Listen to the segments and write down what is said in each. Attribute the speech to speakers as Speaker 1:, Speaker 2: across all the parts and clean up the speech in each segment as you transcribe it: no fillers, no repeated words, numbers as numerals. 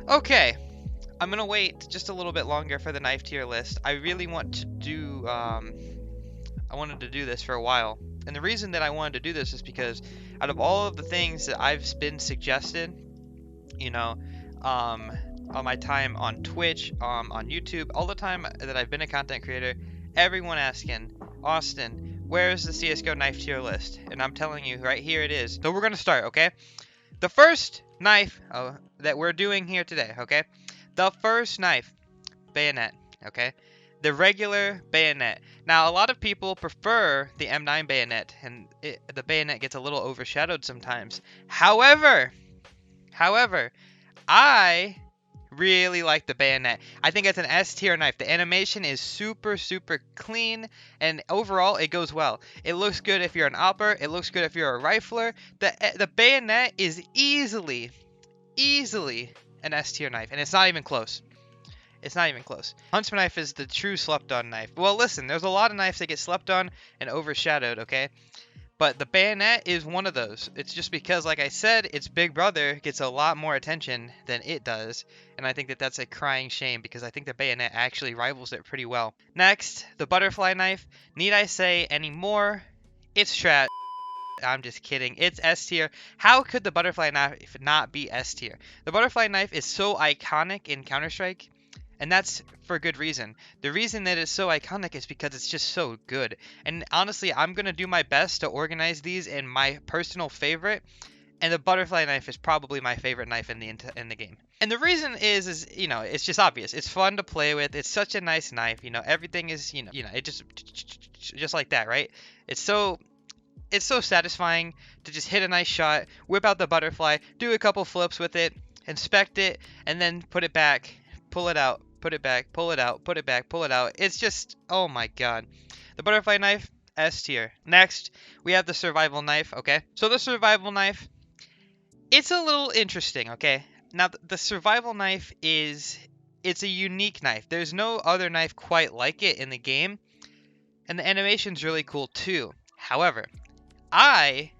Speaker 1: Okay, I'm gonna wait just a little bit longer for the knife tier list. I really want to do, I wanted to do this for a while. And the reason that I wanted to do this is because out of all of the things that I've been suggested, you know, um, on my time on Twitch, on YouTube, all the time that I've been a content creator, everyone asking, Austin, where's the CSGO knife tier list? And I'm telling you, right here it is. So we're gonna start, okay? The first knife that we're doing here today, okay? The first knife, bayonet, okay? The regular bayonet. Now, a lot of people prefer the M9 bayonet, and the bayonet gets a little overshadowed sometimes. However, I really like the bayonet. I think it's an S tier knife. The animation is super clean, and overall it goes well. It looks good if you're an opper. It looks good if you're a rifler. The bayonet is easily an S tier knife, and it's not even close. It's not even close. Huntsman knife is the true slept on knife. Well, listen, there's a lot of knives that get slept on and overshadowed, okay? But the bayonet is one of those. It's just because, like I said, its big brother gets a lot more attention than it does. And I think that that's a crying shame because I think the bayonet actually rivals it pretty well. Next, the butterfly knife. Need I say any more? It's trash. I'm just kidding. It's S tier. How could the butterfly knife not be S tier? The butterfly knife is so iconic in Counter-Strike, and that's for good reason. The reason that it's so iconic is because it's just so good. And honestly, I'm going to do my best to organize these in my personal favorite, and the butterfly knife is probably my favorite knife in the game. And the reason is you know, it's just obvious. It's fun to play with. It's such a nice knife. You know, everything is, it just like that, right? It's so satisfying to just hit a nice shot, whip out the butterfly, do a couple flips with it, inspect it, and then put it back, pull it out, put it back, pull it out, put it back, pull it out. It's just, oh my god. The butterfly knife, S tier. Next, we have the survival knife, okay? So the survival knife, it's a little interesting, okay? Now, the survival knife it's a unique knife. There's no other knife quite like it in the game, and the animation's really cool too. However, I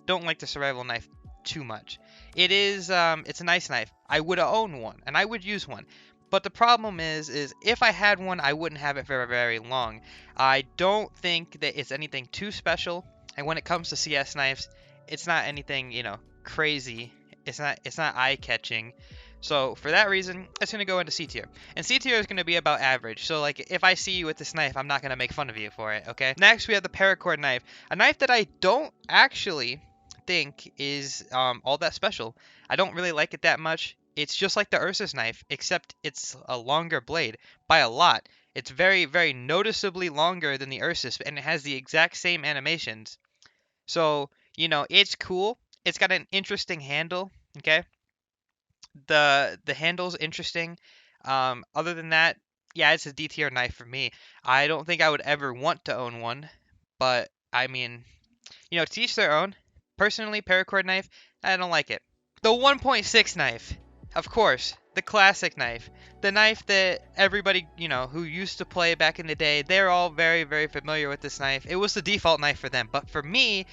Speaker 1: don't like the survival knife too much. It's a nice knife. I would own one, and I would use one. But the problem is if I had one, I wouldn't have it for very long. I don't think that it's anything too special. And when it comes to CS knives, it's not anything, crazy. It's not eye-catching. So for that reason, it's going to go into C tier. And C tier is going to be about average. So like if I see you with this knife, I'm not going to make fun of you for it, okay? Next, we have the Paracord Knife. A knife that I don't actually think is all that special. I don't really like it that much. It's just like the Ursus knife, except it's a longer blade by a lot. It's very noticeably longer than the Ursus, and it has the exact same animations. So, it's cool. It's got an interesting handle, okay? The handle's interesting. Other than that, yeah, it's a D tier knife for me. I don't think I would ever want to own one, but I mean, to each their own. Personally, paracord knife, I don't like it. The 1.6 knife, of course, the classic knife, the knife that everybody, who used to play back in the day, they're all very familiar with this knife. It was the default knife for them, but for me,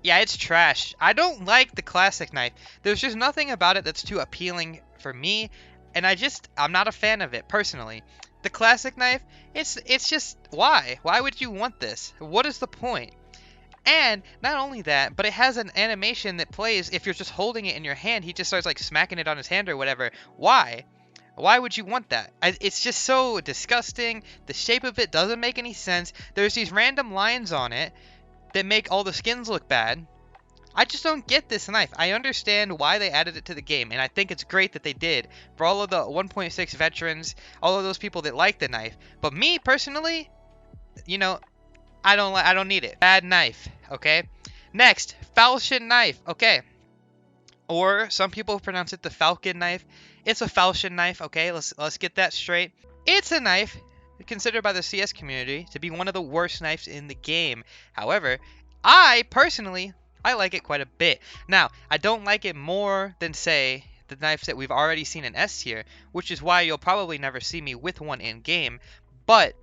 Speaker 1: yeah, it's trash. I don't like the classic knife. There's just nothing about it that's too appealing for me, and I'm not a fan of it personally. The classic knife, it's just why? Why would you want this? What is the point? And not only that, but it has an animation that plays if you're just holding it in your hand. He just starts like smacking it on his hand or whatever. Why? Why would you want that? It's just so disgusting. The shape of it doesn't make any sense. There's these random lines on it that make all the skins look bad. I just don't get this knife. I understand why they added it to the game, and I think it's great that they did. For all of the 1.6 veterans, all of those people that like the knife. But me, personally, I don't need it. Bad knife, okay? Next, falchion knife, okay? Or some people pronounce it the falcon knife. It's a falchion knife, okay? Let's get that straight. It's a knife considered by the CS community to be one of the worst knives in the game. However, I personally like it quite a bit. Now, I don't like it more than, say, the knives that we've already seen in S tier, which is why you'll probably never see me with one in game, but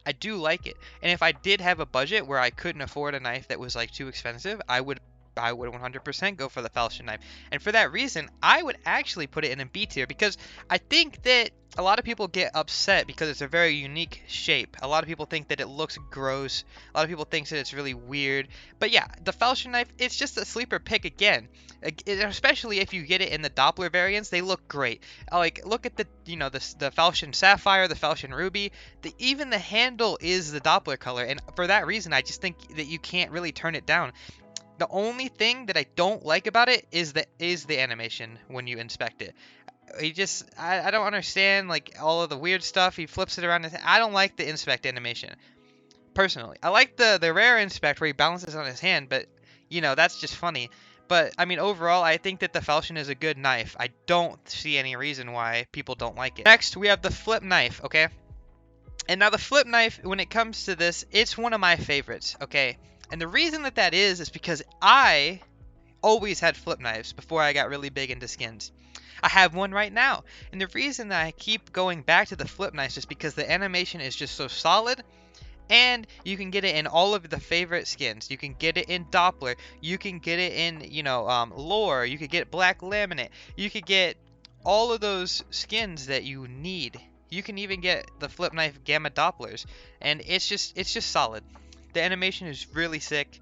Speaker 1: I do like it. And if I did have a budget where I couldn't afford a knife that was like too expensive, I would I would 100% go for the falchion knife. And for that reason, I would actually put it in a B tier because I think that a lot of people get upset because it's a very unique shape. A lot of people think that it looks gross. A lot of people think that it's really weird. But yeah, the falchion knife, it's just a sleeper pick again. Especially if you get it in the Doppler variants, they look great. Like, look at the, you know, the falchion sapphire, the falchion ruby. Even the handle is the Doppler color, and for that reason, I just think that you can't really turn it down. The only thing that I don't like about it is the animation when you inspect it. I don't understand, like, all of the weird stuff. He flips it around. I don't like the inspect animation, personally. I like the rare inspect where he balances on his hand, but, you know, that's just funny. But, I mean, overall, I think that the falchion is a good knife. I don't see any reason why people don't like it. Next, we have the flip knife, okay? And now the flip knife, when it comes to this, it's one of my favorites, okay? And the reason that is because I always had flip knives before I got really big into skins. I have one right now. And the reason that I keep going back to the flip knives is because the animation is just so solid. And you can get it in all of the favorite skins. You can get it in Doppler. You can get it in, you know, lore. You could get black laminate. You could get all of those skins that you need. You can even get the flip knife gamma Dopplers. And it's just solid. The animation is really sick.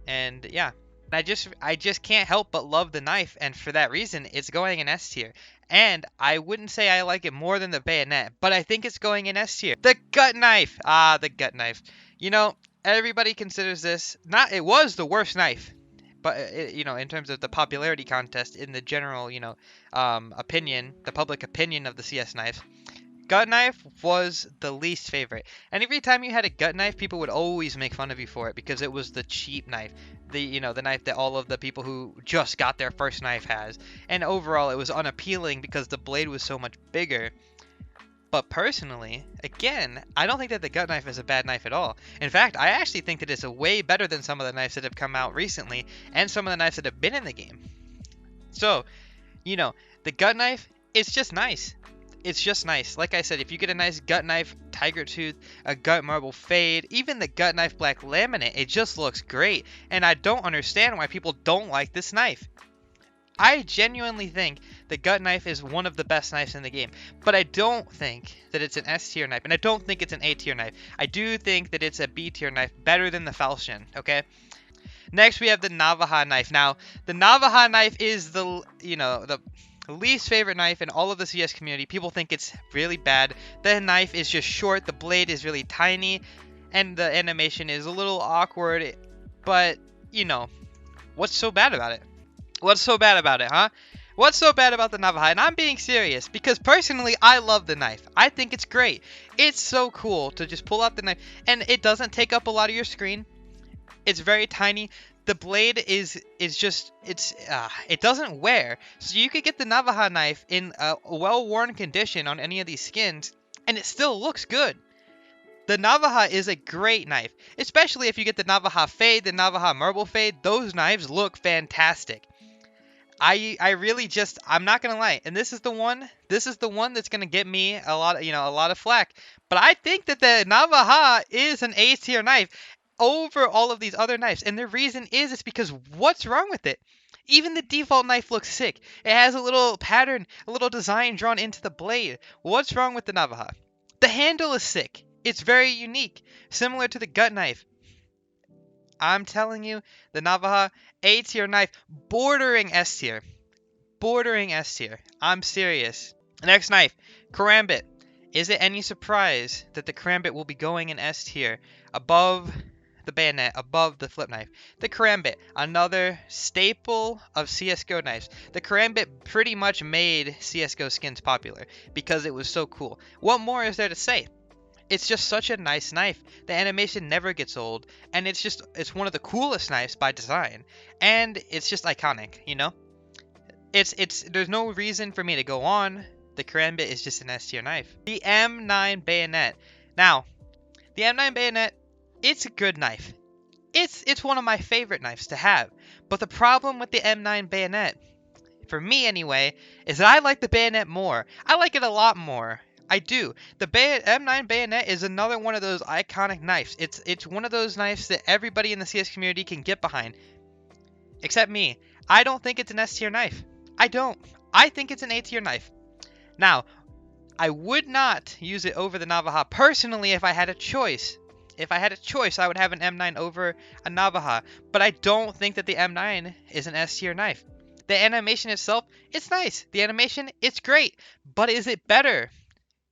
Speaker 1: And yeah. I just can't help but love the knife, and for that reason, it's going in S tier. And I wouldn't say I like it more than the bayonet, but I think it's going in S tier. The gut knife! Ah, the gut knife. You know, everybody considers this, it was the worst knife, but, you know, in terms of the popularity contest, in the general, you know, opinion, the public opinion of the CS knives, gut knife was the least favorite. And every time you had a gut knife, people would always make fun of you for it because it was the cheap knife. The knife that all of the people who just got their first knife has. And overall, it was unappealing because the blade was so much bigger. But personally, again, I don't think that the gut knife is a bad knife at all. In fact, I actually think that it's a way better than some of the knives that have come out recently and some of the knives that have been in the game. So, you know, the gut knife, it's just nice. It's just nice. Like I said, if you get a nice gut knife, tiger tooth, a gut marble fade, even the gut knife black laminate, it just looks great. And I don't understand why people don't like this knife. I genuinely think the gut knife is one of the best knives in the game. But I don't think that it's an S tier knife. And I don't think it's an A tier knife. I do think that it's a B tier knife, better than the falchion, okay? Next, we have the Navajo knife. Now, the Navajo knife is the least favorite knife in all of the CS community. People think it's really bad. The knife is just short, the blade is really tiny, and the animation is a little awkward. But, you know, what's so bad about it? What's so bad about it, huh? What's so bad about the Navajo? And I'm being serious, because personally, I love the knife. I think it's great. It's so cool to just pull out the knife, and it doesn't take up a lot of your screen. It's very tiny. The blade it doesn't wear. So you could get the Navajo knife in a well-worn condition on any of these skins, and it still looks good. The Navajo is a great knife, especially if you get the Navajo fade, the Navajo marble fade. Those knives look fantastic. I really just, I'm not gonna lie, and this is the one that's gonna get me a lot of flack. But I think that the Navajo is an A tier knife over all of these other knives, and the reason is because what's wrong with it? Even the default knife looks sick. It has a little pattern, a little design drawn into the blade. What's wrong with the Navajo? The handle is sick. It's very unique, similar to the gut knife. I'm telling you, the Navajo, A tier knife, bordering S tier. Bordering S tier. I'm serious. Next knife, Karambit. Is it any surprise that the Karambit will be going in S tier, above the bayonet, above the flip knife? The Karambit, another staple of CSGO knives. The Karambit pretty much made CSGO skins popular because it was so cool. What more is there to say? It's just such a nice knife. The animation never gets old, and it's one of the coolest knives by design, and it's just iconic, you know? There's no reason for me to go on. The Karambit is just an S tier knife. The M9 Bayonet. Now, the M9 Bayonet, it's a good knife. It's one of my favorite knives to have. But the problem with the M9 Bayonet, for me anyway, is that I like the Bayonet more. I like it a lot more. I do. The M9 Bayonet is another one of those iconic knives. It's one of those knives that everybody in the CS community can get behind. except me. I don't think it's an S tier knife. I don't. I think it's an A tier knife. Now, I would not use it over the Navajo personally if I had a choice. If I had a choice, I would have an M9 over a Navajo. But I don't think that the M9 is an S tier knife. The animation itself, it's nice. The animation, it's great. But is it better?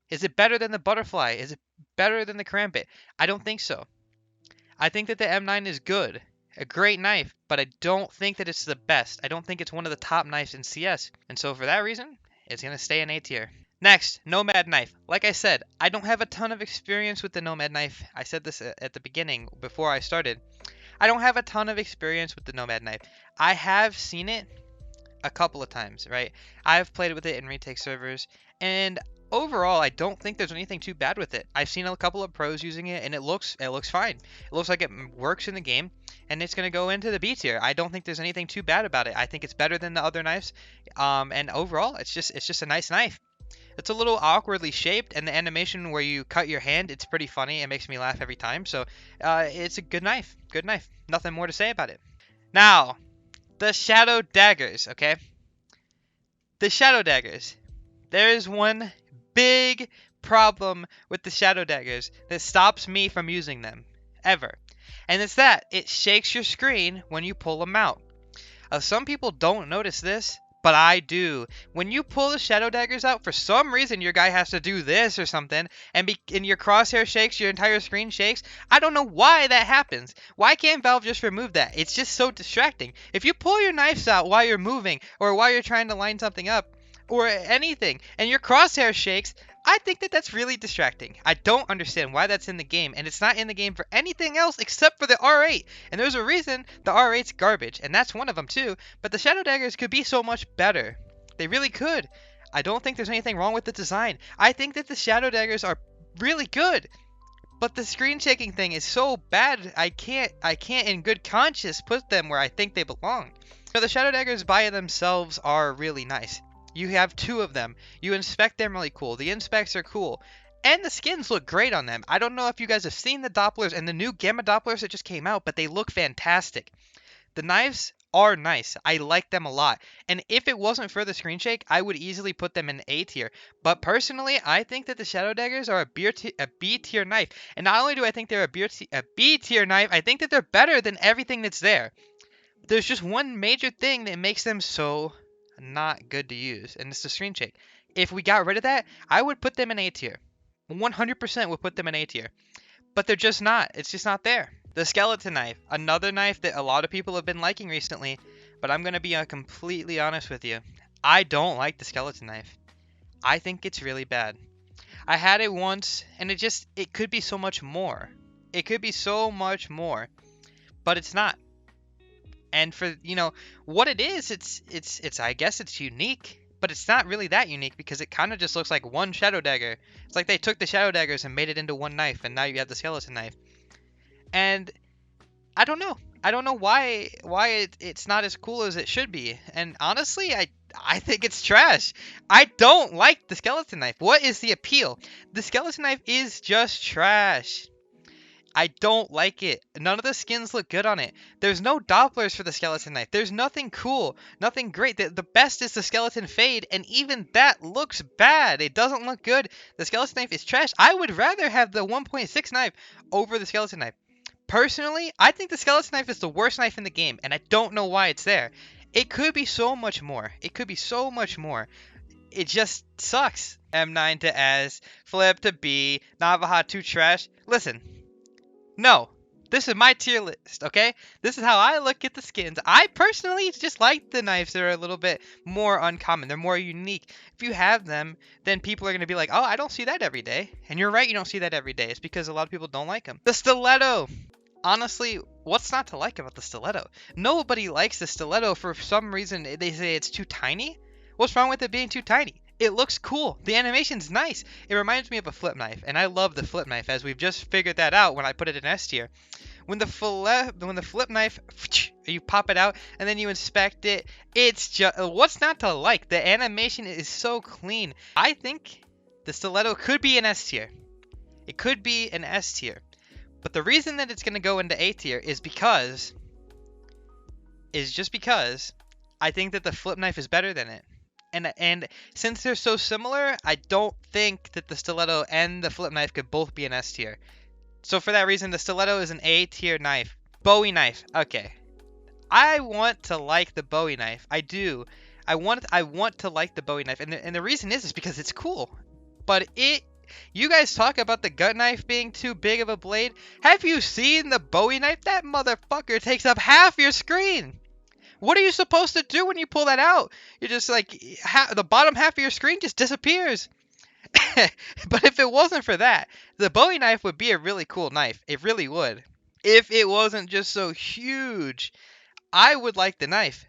Speaker 1: Is it better than the Butterfly? Is it better than the Karambit? I don't think so. I think that the M9 is good. A great knife, but I don't think that it's the best. I don't think it's one of the top knives in CS. And so for that reason, it's going to stay in A tier. Next, Nomad Knife. Like I said, I don't have a ton of experience with the Nomad Knife. I said this at the beginning before I started. I don't have a ton of experience with the Nomad Knife. I have seen it a couple of times, right? I've played with it in retake servers, and overall, I don't think there's anything too bad with it. I've seen a couple of pros using it, and it looks fine. It looks like it works in the game, and it's going to go into the B tier. I don't think there's anything too bad about it. I think it's better than the other knives, and overall, it's just a nice knife. It's a little awkwardly shaped, and the animation where you cut your hand, it's pretty funny. It makes me laugh every time. So it's a good knife. Good knife. Nothing more to say about it. Now, the Shadow Daggers, okay? The Shadow Daggers. There is one big problem with the Shadow Daggers that stops me from using them. Ever. And it's that it shakes your screen when you pull them out. Some people don't notice this, but I do. When you pull the Shadow Daggers out, for some reason your guy has to do this or something, and your crosshair shakes, your entire screen shakes. I don't know why that happens. Why can't Valve just remove that? It's just so distracting. If you pull your knives out while you're moving, or while you're trying to line something up, or anything, and your crosshair shakes, I think that that's really distracting. I don't understand why that's in the game, and it's not in the game for anything else except for the R8. And there's a reason the R8's garbage, and that's one of them too. But the Shadow Daggers could be so much better. They really could. I don't think there's anything wrong with the design. I think that the Shadow Daggers are really good. But the screen shaking thing is so bad, I can't in good conscience put them where I think they belong. So the Shadow Daggers by themselves are really nice. You have two of them. You inspect them really cool. The inspects are cool. And the skins look great on them. I don't know if you guys have seen the Dopplers and the new Gamma Dopplers that just came out, but they look fantastic. The knives are nice. I like them a lot. And if it wasn't for the screen shake, I would easily put them in A tier. But personally, I think that the Shadow Daggers are a B tier knife. And not only do I think they're a B tier knife, I think that they're better than everything that's there. There's just one major thing that makes them so not good to use, and it's the screen shake. If we got rid of that, I would put them in A tier. 100% would put them in A tier. But they're just not. It's just not there. The Skeleton Knife, another knife that a lot of people have been liking recently, but I'm going to be completely honest with you. I don't like the Skeleton Knife. I think it's really bad. I had it once, and it could be so much more. It could be so much more, but it's not. And for, what it is, it's I guess it's unique, but it's not really that unique because it kind of just looks like one Shadow Dagger. It's like they took the Shadow Daggers and made it into one knife, and now you have the Skeleton Knife. And I don't know. I don't know why it's not as cool as it should be. And honestly, I think it's trash. I don't like the Skeleton Knife. What is the appeal? The Skeleton Knife is just trash. I don't like it. None of the skins look good on it. There's no Dopplers for the Skeleton Knife. There's nothing cool. Nothing great. The best is the Skeleton Fade, and even that looks bad. It doesn't look good. The Skeleton Knife is trash. I would rather have the 1.6 knife over the Skeleton Knife. Personally, I think the Skeleton Knife is the worst knife in the game, and I don't know why it's there. It could be so much more. It could be so much more. It just sucks. M9 to S, Flip to B, Navajo to trash. Listen. No, this is my tier list, okay? This is how I look at the skins. I personally just like the knives that are a little bit more uncommon. They're more unique. If you have them, then people are going to be like, oh, I don't see that every day. And you're right, you don't see that every day. It's because a lot of people don't like them. The Stiletto. Honestly, what's not to like about the Stiletto? Nobody likes the Stiletto for some reason. They say it's too tiny. What's wrong with it being too tiny? It looks cool. The animation's nice. It reminds me of a flip knife, and I love the flip knife, as we've just figured that out when I put it in S tier. When the flip knife, you pop it out, and then you inspect it, it's just, what's not to like? The animation is so clean. I think the Stiletto could be an S tier. It could be an S tier. But the reason that it's going to go into A tier is because is just because I think that the flip knife is better than it. And since they're so similar, I don't think that the stiletto and the flip knife could both be an S tier. So for that reason, the stiletto is an A tier knife. Bowie knife. Okay. I want to like the Bowie knife. I do. I want to like the Bowie knife, and the reason is because it's cool. But you guys talk about the gut knife being too big of a blade. Have you seen the Bowie knife? That motherfucker takes up half your screen. What are you supposed to do when you pull that out? You're just like, the bottom half of your screen just disappears. But if it wasn't for that, the Bowie knife would be a really cool knife. It really would. If it wasn't just so huge, I would like the knife.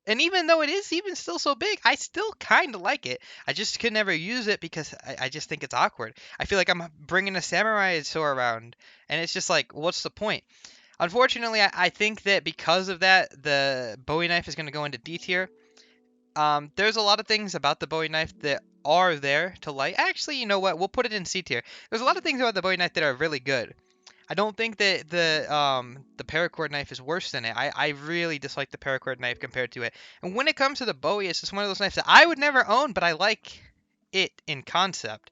Speaker 1: And even though it is even still so big, I still kind of like it. I just could never use it because I just think it's awkward. I feel like I'm bringing a samurai sword around, and it's just like, what's the point? Unfortunately, I think that because of that, the Bowie knife is going to go into D tier. There's a lot of things about the Bowie knife that are there to like. Actually, you know what? We'll put it in C tier. There's a lot of things about the Bowie knife that are really good. I don't think that the Paracord knife is worse than it. I really dislike the Paracord knife compared to it. And when it comes to the Bowie, it's just one of those knives that I would never own, but I like it in concept.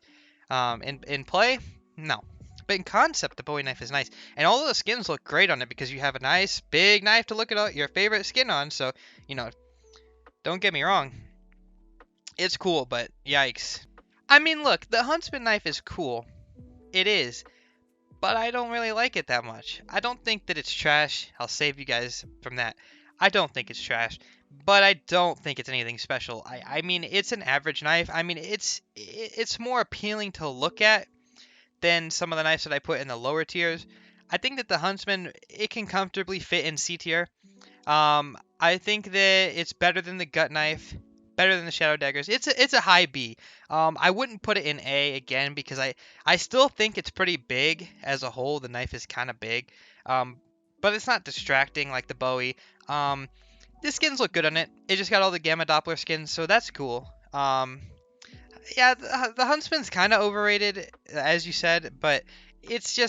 Speaker 1: In play, no. But in concept, the Bowie knife is nice. And all of the skins look great on it because you have a nice big knife to look at your favorite skin on. So, you know, don't get me wrong. It's cool, but yikes. I mean, look, the Huntsman knife is cool. It is. But I don't really like it that much. I don't think that it's trash. I'll save you guys from that. I don't think it's trash. But I don't think it's anything special. I mean, it's an average knife. I mean, it's more appealing to look at than some of the knives that I put in the lower tiers. I think that the Huntsman, it can comfortably fit in C tier. I think that it's better than the Gut Knife, better than the Shadow Daggers. It's a high B. I wouldn't put it in A again because I still think it's pretty big as a whole. The knife is kind of big, but it's not distracting like the Bowie. The skins look good on it. It just got all the Gamma Doppler skins, so that's cool. Yeah, the Huntsman's kind of overrated, as you said, but it's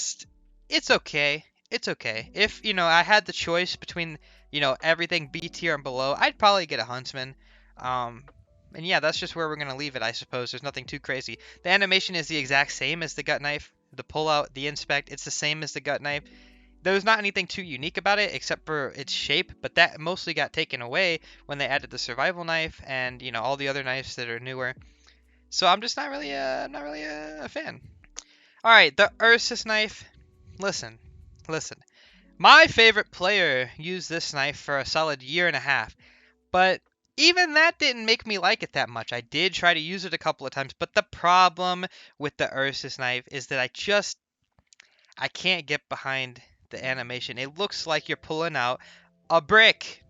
Speaker 1: okay. It's okay. If, I had the choice between, everything B tier and below, I'd probably get a Huntsman. And yeah, that's just where we're going to leave it, I suppose. There's nothing too crazy. The animation is the exact same as the Gut Knife. The pull-out, the inspect, it's the same as the Gut Knife. There's not anything too unique about it except for its shape, but that mostly got taken away when they added the Survival Knife and, all the other knives that are newer. So I'm just not really a fan. All right, the Ursus knife. Listen. My favorite player used this knife for a solid year and a half, but even that didn't make me like it that much. I did try to use it a couple of times, but the problem with the Ursus knife is that I can't get behind the animation. It looks like you're pulling out a brick.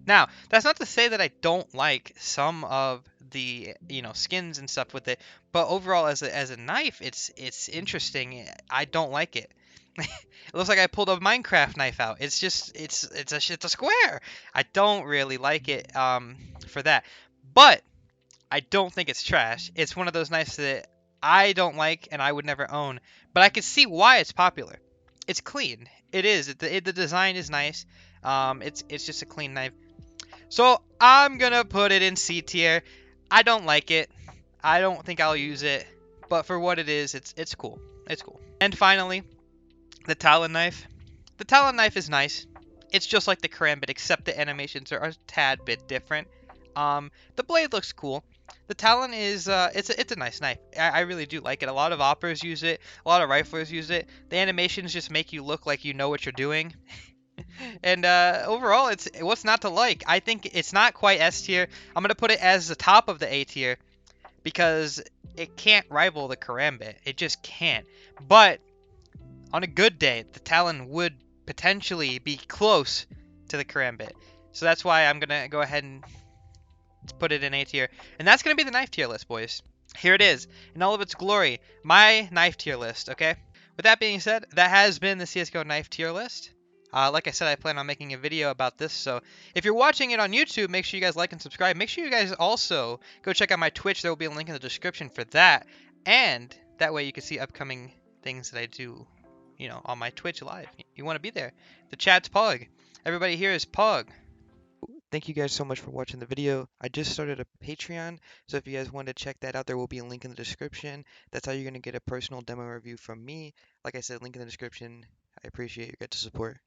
Speaker 1: Now, that's not to say that I don't like some of the skins and stuff with it, but overall as a knife, it's interesting. I don't like it. It looks like I pulled a Minecraft knife out. It's just it's a square. I don't really like it for that. But I don't think it's trash. It's one of those knives that I don't like and I would never own, but I can see why it's popular. It's clean. It is. The design is nice. It's just a clean knife. So I'm gonna put it in C tier. I don't like it. I don't think I'll use it, but for what it is, it's cool. It's cool. And finally, the Talon Knife. The Talon Knife is nice. It's just like the Karambit, except the animations are a tad bit different. The blade looks cool. The Talon is it's a nice knife. I really do like it. A lot of operas use it. A lot of riflers use it. The animations just make you look like you know what you're doing. And overall, it's what's not to like. I think it's not quite S tier. I'm gonna put it as the top of the A tier because it can't rival the Karambit. It just can't. But on a good day, the Talon would potentially be close to the Karambit. So that's why I'm gonna go ahead and put it in A tier. And that's gonna be the knife tier list, boys. Here it is in all of its glory. My knife tier list. Okay. With that being said, that has been the CSGO knife tier list. Like I said, I plan on making a video about this, so if you're watching it on YouTube, make sure you guys like and subscribe. Make sure you guys also go check out my Twitch. There will be a link in the description for that, and that way you can see upcoming things that I do, on my Twitch live. You want to be there. The chat's Pug. Everybody here is Pug. Thank you guys so much for watching the video. I just started a Patreon, so if you guys want to check that out, there will be a link in the description. That's how you're going to get a personal demo review from me. Like I said, link in the description. I appreciate your guys' support.